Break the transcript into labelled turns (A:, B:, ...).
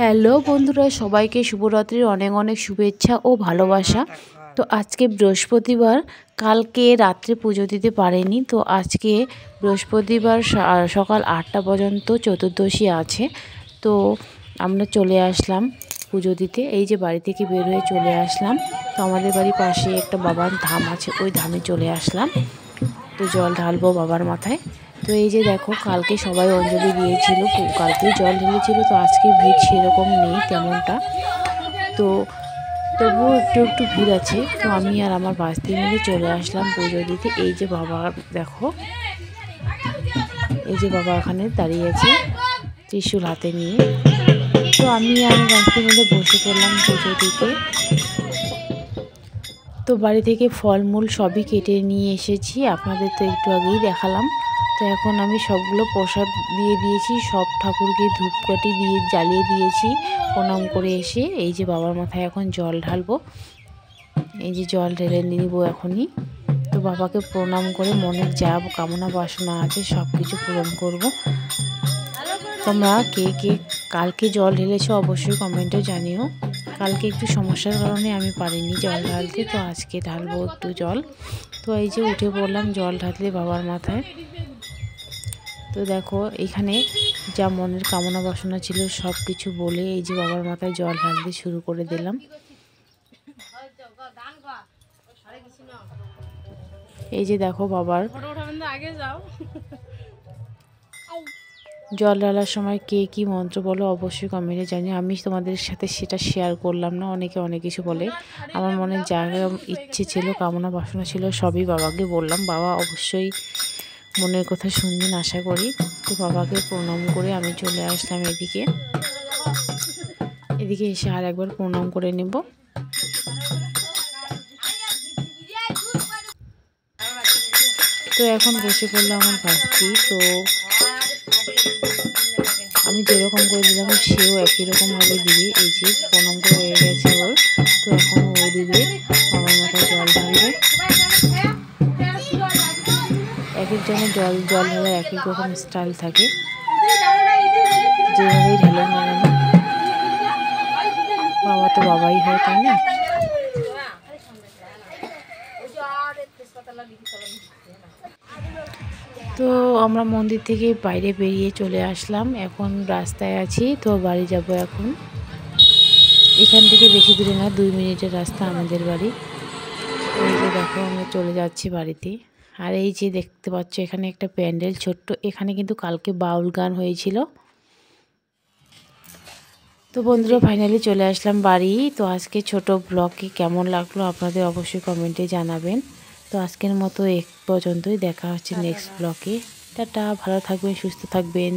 A: Hello বন্ধুরা, সবাইকে শুভরাত্রির অনেক অনেক শুভেচ্ছা ও ভালোবাসা। তো আজকে বৃহস্পতিবার, কালকে রাত্রে পুজো দিতে পারেনি। তো আজকে বৃহস্পতিবার সকাল 8টা পর্যন্ত চতুর্দশী আছে। তো আমরা চলে আসলাম পুজো দিতে। এই যে বাড়ি থেকে বের হয়ে চলে আসলাম। তো আমাদের বাড়ির পাশে একটা বাবার ধাম আছে, ওই ধামে চলে আসলাম। তো জল ঢালবো বাবার মাথায়। তো এই যে দেখো, কালকে সবাই অঞ্জলি দিয়েছিল, কালকেও জল ঢেলেছিল। তো আজকে ভিড় সেরকম নেই তেমনটা, তো তবুও একটু একটু ভিড় আছে। তো আমি আর আমার ভাস্তি মিলে চলে আসলাম পুজো দিতে। এই যে বাবা দেখো, এই যে বাবা এখানে দাঁড়িয়ে আছে ত্রিশূল হাতে নিয়ে। তো আমি আর ভাস্তি মিলে বসে পড়লাম পুজো দিতে। তো বাড়ি থেকে ফলমূল সবই কেটে নিয়ে এসেছি, আপনাদের তো একটু আগেই দেখালাম। তো এখন আমি সবগুলো প্রসাদ দিয়ে দিয়েছি, সব ঠাকুরকে ধূপকাঠি দিয়ে জ্বালিয়ে দিয়েছি। প্রণাম করে এসে এই যে বাবার মাথায় এখন জল ঢালবো। এই যে জল ঢেলে নিব এখনই। তো বাবাকে প্রণাম করে মনের যা কামনা বাসনা আছে সব কিছু পূরণ করব। তোমরা কে কে কালকে জল ঢেলেছো অবশ্যই কমেন্টে জানিও। কালকে একটু সমস্যার কারণে আমি পারিনি জল ঢালতে, তো আজকে ঢালবো একটু জল। তো এই যে উঠে পড়লাম জল ঢালতে বাবার মাথায়। তো দেখো, এখানে যা মনের কামনা বাসনা ছিল সব কিছু বলে এই যে বাবার মাথায় জল ঢালতে শুরু করে দিলাম। এই যে দেখো বাবার জল ঢালার সময় কে কি মন্ত্র বলো অবশ্যই কমেন্টে জানিও। আমি তোমাদের সাথে সেটা শেয়ার করলাম না, অনেকে অনেক কিছু বলে। আমার মনে যা ইচ্ছে ছিল, কামনা বাসনা ছিল, সবই বাবাকে বললাম। বাবা অবশ্যই মনের কথা শুনবেন আশা করি। তো বাবাকে প্রণাম করে আমি চলে আসলাম এদিকে এসে আর একবার প্রণাম করে নেব। তো এখন বসে পড়লো আমার ভাস্তি। তো আমি যেরকম করে দিলাম সেও একই রকমভাবে দিবে। এই যে প্রণাম করে হয়ে গেছে ওর। তো এখন ও দিবে, আমার মাথায় জল ঢালবে। এক একজনের জল ঢালার এক এক রকম স্টাইল থাকে, যেভাবেই ঢালেন না কেন বাবা তো বাবাই হয়, তাই না? তো আমরা মন্দির থেকে বাইরে বেরিয়ে চলে আসলাম, এখন রাস্তায় আছি। তো বাড়ি যাব এখন। এখান থেকে বেশি দূরে না, 2 মিনিটের রাস্তা আমাদের বাড়ি। এই যে দেখো, আমরা চলে যাচ্ছি বাড়িতে। আর এই যে দেখতে পাচ্ছ এখানে একটা প্যান্ডেল ছোট্ট, এখানে কিন্তু কালকে বাউল গান হয়েছিল। তো বন্ধুরা ফাইনালি চলে আসলাম বাড়ি। তো আজকে ছোট ব্লগে কেমন লাগলো আপনাদের অবশ্যই কমেন্টে জানাবেন। তো আজকের মতো এক পর্যন্তই, দেখা হচ্ছে নেক্সট ব্লগে। টাটা, ভালো থাকবেন, সুস্থ থাকবেন।